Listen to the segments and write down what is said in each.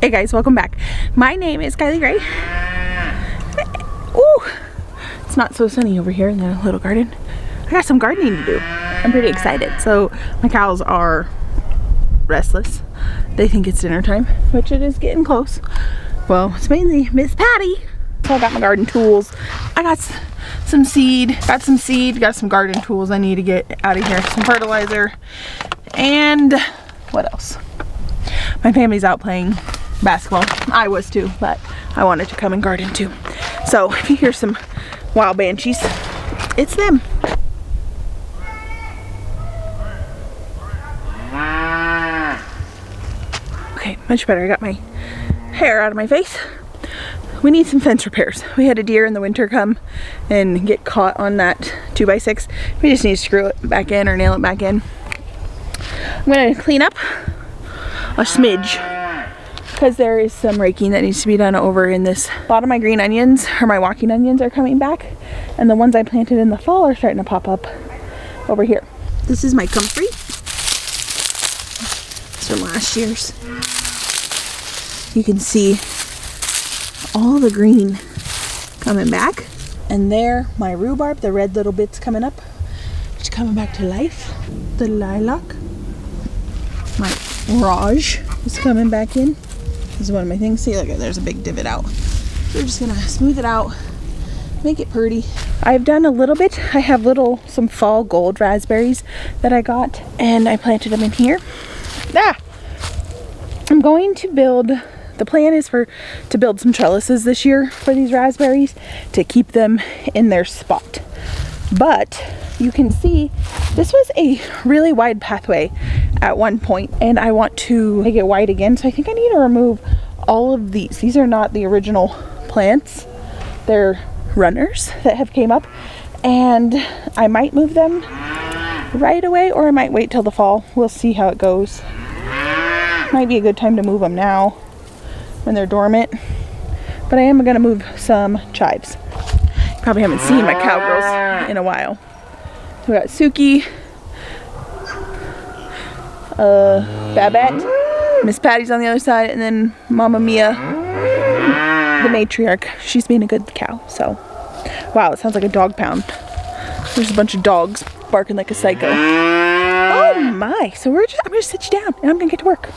Hey guys, welcome back. My name is Kylie Gray. Ooh, it's not so sunny over here in the little garden. I got some gardening to do. I'm pretty excited. So my cows are restless. They think it's dinner time, which it is getting close. Well, it's mainly Miss Patty. So I got my garden tools. I got some seed, got some garden tools I need to get out of here. Some fertilizer, and what else? My family's out playing basketball. I was too, but I wanted to come and garden too. So if you hear some wild banshees, it's them. Okay, much better. I got my hair out of my face. We need some fence repairs. We had a deer in the winter come and get caught on that 2x6. We just need to screw it back in or nail it back in. I'm gonna clean up a smidge because there is some raking that needs to be done over in this. A lot of my green onions, or my walking onions, are coming back, and the ones I planted in the fall are starting to pop up over here. This is my comfrey. It's from last year's. You can see all the green coming back, and there my rhubarb, the red little bits coming up, it's coming back to life. The lilac, my raj is coming back in. This is one of my things. See, look, there's a big divot out. We're just gonna smooth it out, make it pretty. I've done a little bit. I have some fall gold raspberries that I got, and I planted them in here. I'm going to build, the plan is to build some trellises this year for these raspberries to keep them in their spot. But you can see this was a really wide pathway at one point, and I want to make it wide again. So I think I need to remove all of these. These are not the original plants. They're runners that have came up, and I might move them right away, or I might wait till the fall. We'll see how it goes. Might be a good time to move them now when they're dormant, but I am gonna move some chives. You probably haven't seen my cowgirls in a while. So we got Suki, Babette, Miss Patty's on the other side, and then Mama Mia, the matriarch. She's being a good cow. So, wow, it sounds like a dog pound. There's a bunch of dogs barking like a psycho. Oh my! So I'm gonna sit you down, and I'm gonna get to work.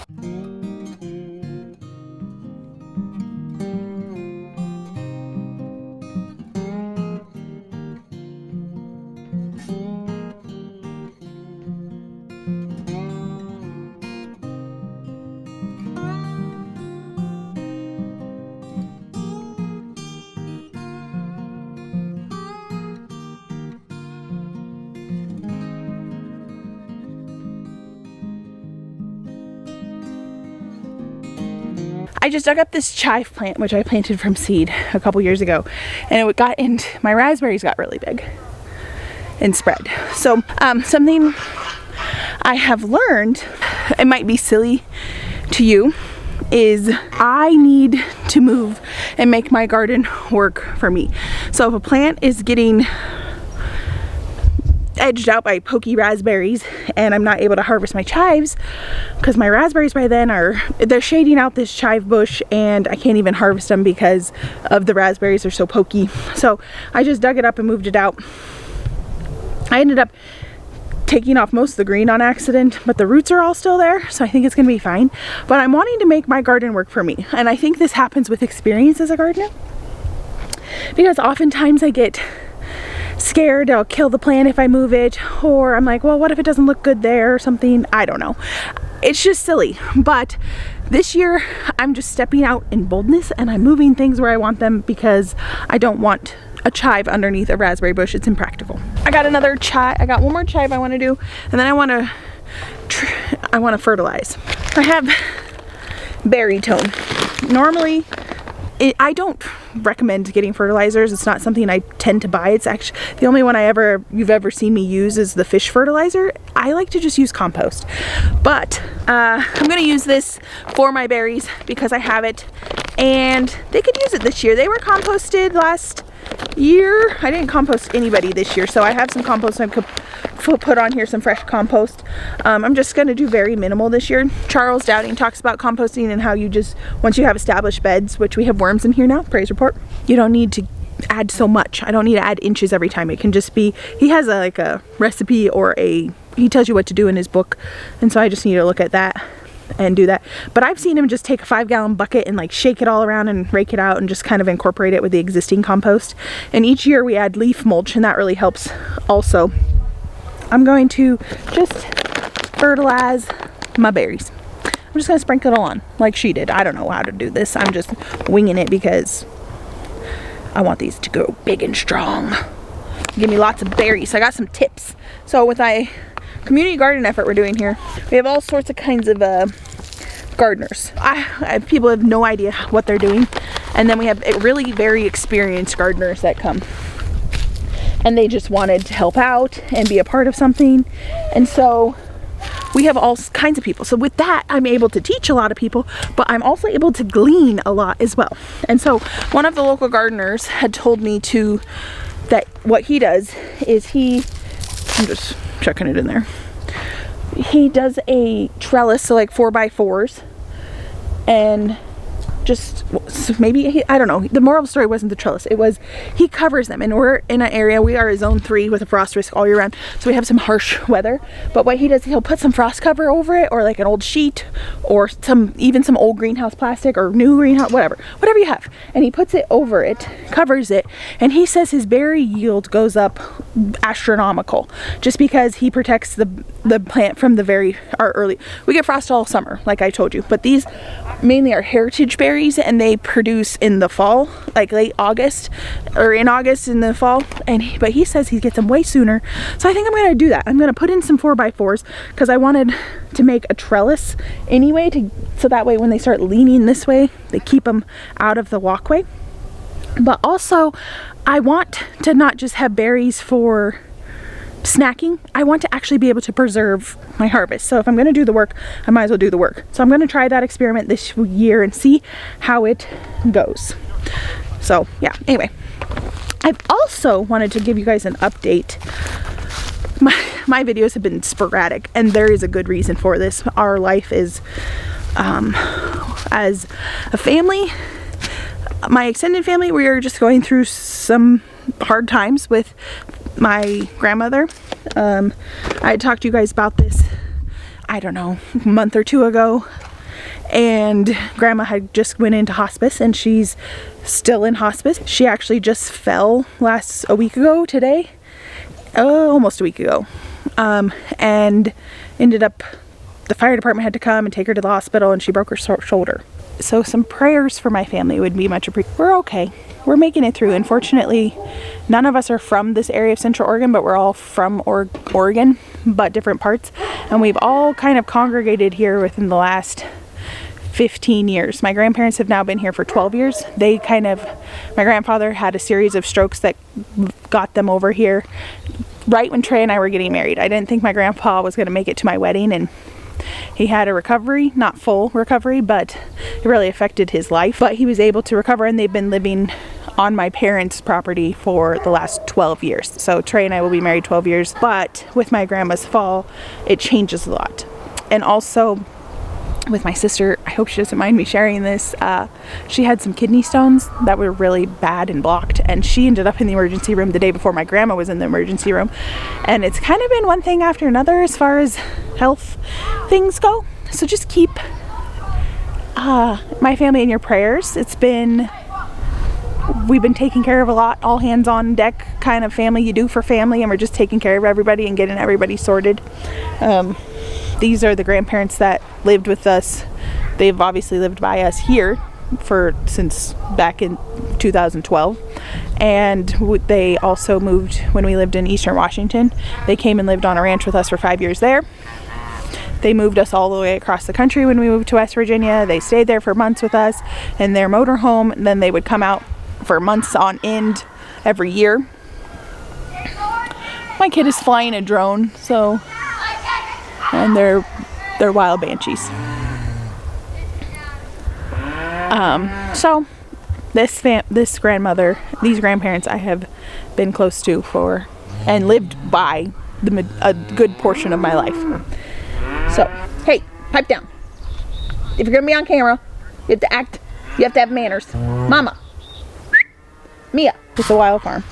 I just dug up this chive plant, which I planted from seed a couple years ago, and my raspberries got really big and spread. So something I have learned, it might be silly to you, is I need to move and make my garden work for me. So if a plant is getting edged out by pokey raspberries and I'm not able to harvest my chives because my raspberries by then they're shading out this chive bush, and I can't even harvest them because of the raspberries are so pokey. So I just dug it up and moved it out. I ended up taking off most of the green on accident, but the roots are all still there, so I think it's gonna be fine. But I'm wanting to make my garden work for me, and I think this happens with experience as a gardener, because oftentimes I get scared I'll kill the plant if I move it, or I'm like, well, what if it doesn't look good there or something? I don't know. It's just silly. But this year I'm just stepping out in boldness, and I'm moving things where I want them because I don't want a chive underneath a raspberry bush. It's impractical. I got one more chive I want to do, and then I want to fertilize. I have berry tone. Normally I don't recommend getting fertilizers. It's not something I tend to buy. It's actually the only one you've ever seen me use is the fish fertilizer. I like to just use compost, but I'm gonna use this for my berries because I have it, and they could use it this year. They were composted year, I didn't compost anybody this year, so I have some compost I could put on here, some fresh compost. I'm just going to do very minimal this year. Charles Dowding talks about composting and how you just, once you have established beds, which we have worms in here now, praise report, you don't need to add so much. I don't need to add inches every time. It can just be, he has like a recipe or he tells you what to do in his book, and so I just need to look at that and do that. But I've seen him just take a 5-gallon bucket and like shake it all around and rake it out and just kind of incorporate it with the existing compost. And each year we add leaf mulch, and that really helps also. I'm going to just fertilize my berries. I'm just going to sprinkle it on like she did. I don't know how to do this. I'm just winging it because I want these to grow big and strong. Give me lots of berries. I got some tips. So with my community garden effort we're doing here, we have all sorts of kinds of gardeners. People have no idea what they're doing, and then we have really very experienced gardeners that come, and they just wanted to help out and be a part of something. And so we have all kinds of people. So with that, I'm able to teach a lot of people, but I'm also able to glean a lot as well. And so one of the local gardeners had told me that what he does is I'm just chucking it in there. He does a trellis, so like 4x4s, and just maybe I don't know, the moral of the story wasn't the trellis, it was he covers them. And we're in an area, we are a zone 3 with a frost risk all year round, so we have some harsh weather. But what he does, he'll put some frost cover over it, or like an old sheet, or even some old greenhouse plastic, or new greenhouse, whatever you have, and he puts it over it, covers it. And he says his berry yield goes up astronomical just because he protects the plant from the very early. We get frost all summer, like I told you, but these mainly are heritage berries, and they produce in the fall, like late August, or in August in the fall. But he says he gets them way sooner, so I think I'm going to do that. I'm going to put in some 4x4s because I wanted to make a trellis anyway, so that way when they start leaning this way, they keep them out of the walkway. But also I want to not just have berries for snacking, I want to actually be able to preserve my harvest. So if I'm going to do the work, I might as well do the work. So I'm going to try that experiment this year and see how it goes. So yeah, anyway, I've also wanted to give you guys an update. My videos have been sporadic, and there is a good reason for this. Our life is, as a family, my extended family, we are just going through some hard times with my grandmother. I talked to you guys about this, I don't know, a month or two ago, and grandma had just went into hospice, and she's still in hospice. She actually just fell a week ago today, almost a week ago, and ended up, the fire department had to come and take her to the hospital, and she broke her shoulder. So some prayers for my family would be much appreciated. We're okay. We're making it through. Unfortunately, none of us are from this area of Central Oregon, but we're all from Oregon, but different parts. And we've all kind of congregated here within the last 15 years. My grandparents have now been here for 12 years. My grandfather had a series of strokes that got them over here right when Trey and I were getting married. I didn't think my grandpa was going to make it to my wedding, and he had a recovery, not full recovery, but it really affected his life. But he was able to recover, and they've been living on my parents' property for the last 12 years. So Trey and I will be married 12 years, but with my grandma's fall, it changes a lot. And also with my sister, I hope she doesn't mind me sharing this, she had some kidney stones that were really bad and blocked, and she ended up in the emergency room the day before my grandma was in the emergency room. And it's kind of been one thing after another as far as health things go. So just keep my family in your prayers. We've been taking care of a lot, all hands on deck kind of family you do for family, and we're just taking care of everybody and getting everybody sorted. These are the grandparents that lived with us. They've obviously lived by us here since back in 2012, and they also moved when we lived in Eastern Washington. They came and lived on a ranch with us for 5 years there. They moved us all the way across the country when we moved to West Virginia. They stayed there for months with us in their motorhome, and then they would come out for months on end every year. My kid is flying a drone, and they're wild banshees. So this grandmother, these grandparents I have been close to for and lived by a good portion of my life. So, hey, pipe down. If you're gonna be on camera, you have to act, you have to have manners. Mama. Mia. It's a wild farm.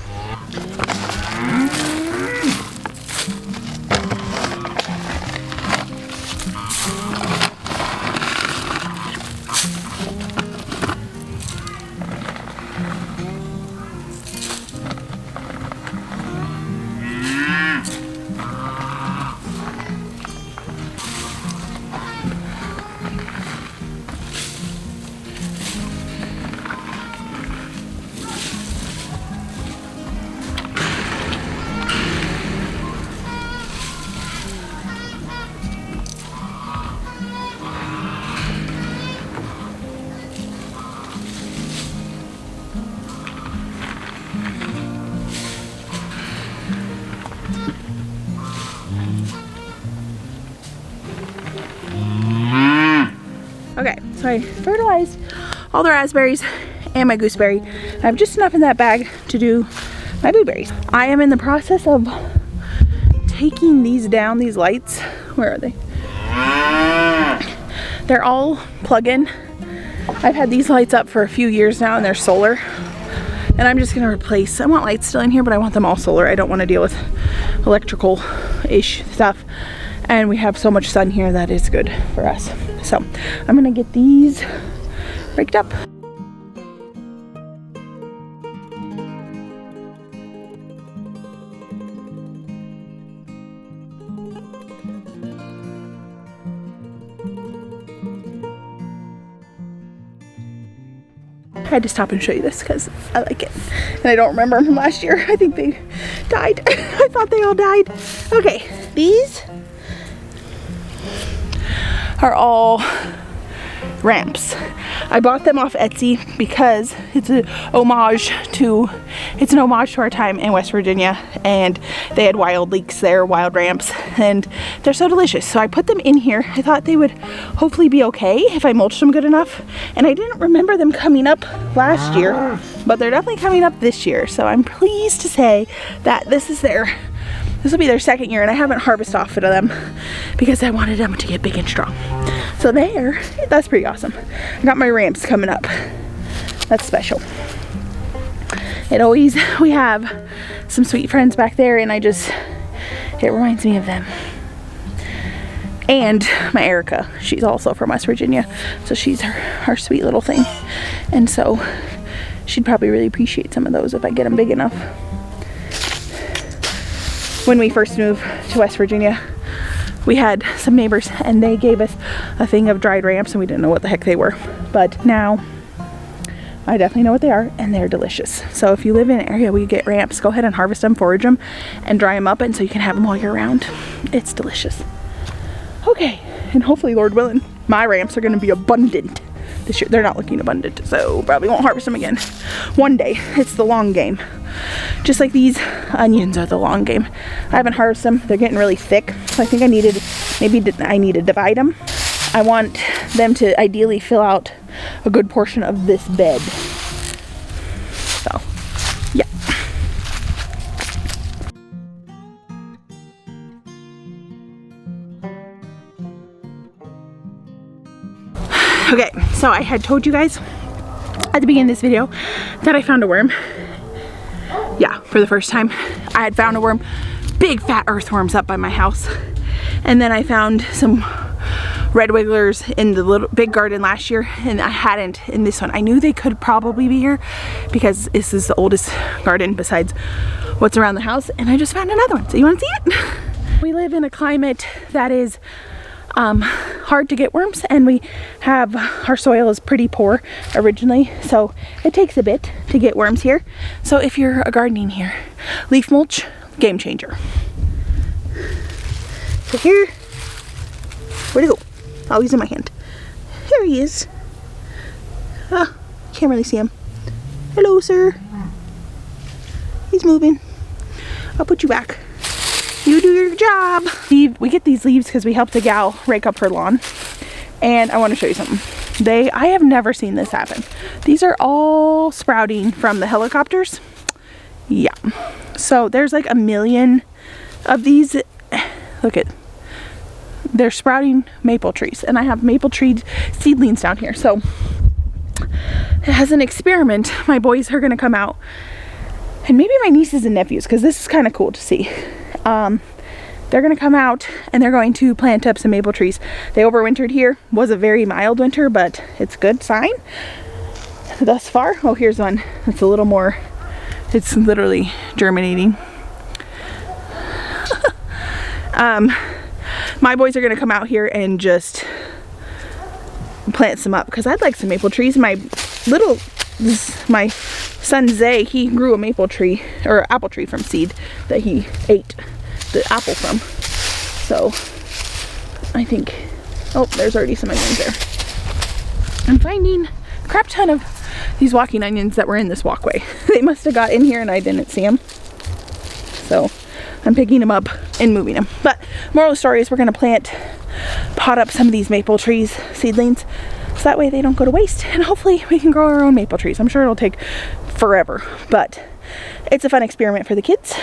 Okay, so I fertilized all the raspberries and my gooseberry. I have just enough in that bag to do my blueberries. I am in the process of taking these down, these lights. Where are they? They're all plug-in. I've had these lights up for a few years now and they're solar. And I'm just gonna replace, I want lights still in here, but I want them all solar. I don't wanna deal with electrical-ish stuff. And we have so much sun here that is good for us. So I'm gonna get these raked up. I had to stop and show you this because I like it. And I don't remember them from last year. I think they died. I thought they all died. Okay, these are all ramps. I bought them off Etsy because it's an homage to our time in West Virginia, and they had wild leeks there, wild ramps, and they're so delicious. So I put them in here. I thought they would hopefully be okay if I mulched them good enough, and I didn't remember them coming up last year, but they're definitely coming up this year. So I'm pleased to say that this will be their second year, and I haven't harvested off of them because I wanted them to get big and strong. So that's pretty awesome. I got my ramps coming up. That's special. We have some sweet friends back there, and it reminds me of them. And my Erica, she's also from West Virginia, so she's our sweet little thing. And so she'd probably really appreciate some of those if I get them big enough. When we first moved to West Virginia, we had some neighbors and they gave us a thing of dried ramps and we didn't know what the heck they were. But now I definitely know what they are and they're delicious. So if you live in an area where you get ramps, go ahead and harvest them, forage them, and dry them up, and so you can have them all year round. It's delicious. Okay, and hopefully, Lord willing, my ramps are gonna be abundant this year. They're not looking abundant, so probably won't harvest them again. One day. It's the long game. Just like these onions are the long game. I haven't harvested them. They're getting really thick, so I think I need to divide them. I want them to ideally fill out a good portion of this bed. So, yeah. Okay, so I had told you guys at the beginning of this video that I found a worm. Yeah, for the first time. I had found a worm, big fat earthworms up by my house. And then I found some red wigglers in the little big garden last year, and I hadn't in this one. I knew they could probably be here because this is the oldest garden besides what's around the house, and I just found another one. So you want to see it? We live in a climate that is hard to get worms, and our soil is pretty poor originally, so it takes a bit to get worms here. So if you're gardening here, leaf mulch, game changer. So here, where'd he go? Oh, he's in my hand. Here he is. Can't really see him. Hello, sir. He's moving. I'll put you back. You do your job. We get these leaves because we helped a gal rake up her lawn. And I want to show you something. I have never seen this happen. These are all sprouting from the helicopters. Yeah. So there's like a million of these. Look at, they're sprouting maple trees, and I have maple tree seedlings down here. So as an experiment, my boys are gonna come out, and maybe my nieces and nephews, because this is kind of cool to see. They're gonna come out and they're going to plant up some maple trees. They overwintered here. Was a very mild winter, but it's a good sign thus far. Oh, here's one. It's a little more, it's literally germinating. My boys are gonna come out here and just plant some up, because I'd like some maple trees. My son Zay, he grew a maple tree, or apple tree from seed that he ate the apple from. So I think, oh, there's already some onions there. I'm finding a crap ton of these walking onions that were in this walkway. They must have got in here and I didn't see them. So I'm picking them up and moving them. But moral of the story is we're going to pot up some of these maple trees, seedlings, so that way they don't go to waste, and hopefully we can grow our own maple trees. I'm sure it'll take forever, but it's a fun experiment for the kids.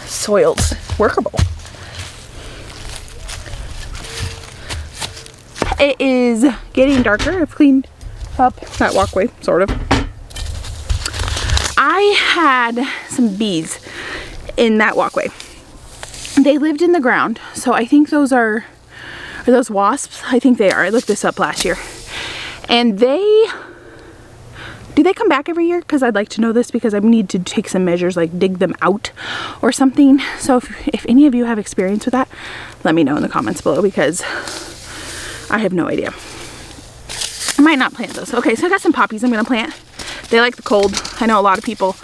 Soil's workable. It is getting darker. I've cleaned up that walkway, sort of. I had some bees in that walkway. They lived in the ground, so I think those are those wasps? I think they are. I looked this up last year. And do they come back every year? Because I'd like to know this, because I need to take some measures, like dig them out or something. So if any of you have experience with that, let me know in the comments below, because I have no idea. I might not plant those. Okay, so I got some poppies I'm gonna plant. They like the cold. I know a lot of people,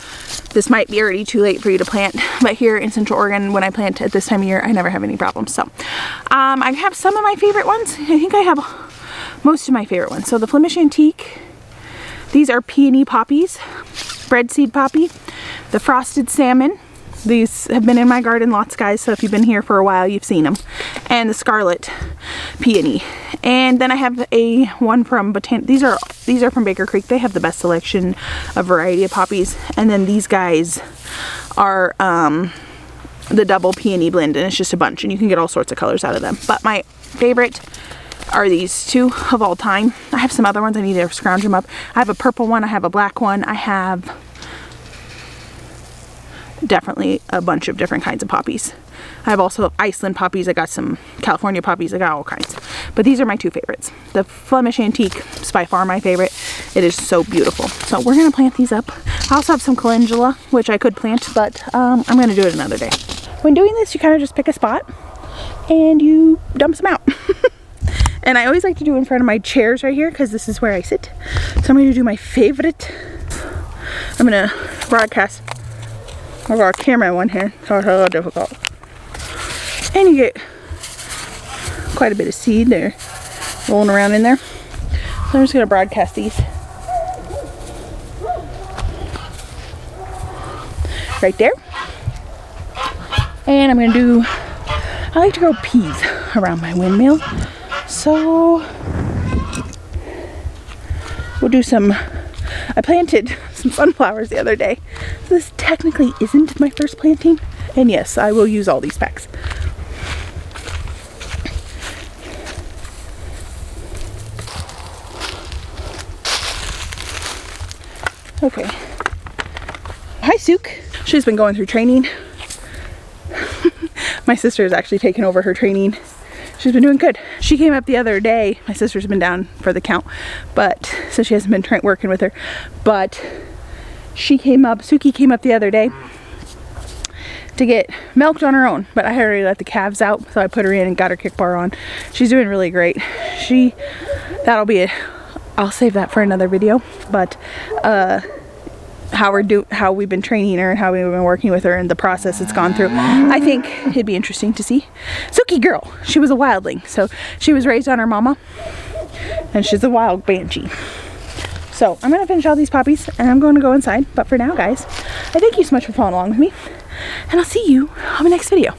this might be already too late for you to plant, but here in Central Oregon, when I plant at this time of year, I never have any problems. So I have some of my favorite ones. I think I have most of my favorite ones. So the Flemish Antique, these are peony poppies, bread seed poppy, the frosted salmon. These have been in my garden lots, guys, so if you've been here for a while, you've seen them. And the scarlet peony. And then I have one from these are from Baker Creek. They have the best selection of variety of poppies. And then these guys are the double peony blend, and it's just a bunch, and you can get all sorts of colors out of them. But my favorite are these two of all time. I have some other ones. I need to scrounge them up. I have a purple one. I have a black one. I have definitely a bunch of different kinds of poppies. I have also Iceland poppies. I got some California poppies. I got all kinds. But these are my two favorites. The Flemish Antique is by far my favorite. It is so beautiful. So we're going to plant these up. I also have some calendula, which I could plant, but I'm going to do it another day. When doing this, you kind of just pick a spot and you dump some out. And I always like to do it in front of my chairs right here, because this is where I sit. So I'm going to do my favorite. I'm going to broadcast. I've got a camera in one hand. So it's a little difficult. And you get quite a bit of seed there rolling around in there. So I'm just going to broadcast these right there. And I'm going to do, I like to grow peas around my windmill. So we'll do some, I planted some sunflowers the other day. So this technically isn't my first planting. And yes, I will use all these packs. Okay. Hi, Sook. She's been going through training. My sister has actually taken over her training. She's been doing good. She came up the other day. My sister's been down for the count, but so she hasn't been working with her. But she came up, Suki came up the other day to get milked on her own, but I had already let the calves out, so I put her in and got her kick bar on. She's doing really great. That'll be I'll save that for another video, but how we've been training her and how we've been working with her and the process it's gone through. I think it'd be interesting to see. Suki girl, she was a wildling, so she was raised on her mama, and she's a wild banshee. So I'm gonna finish all these poppies and I'm going to go inside. But for now, guys, I thank you so much for following along with me, and I'll see you on the next video.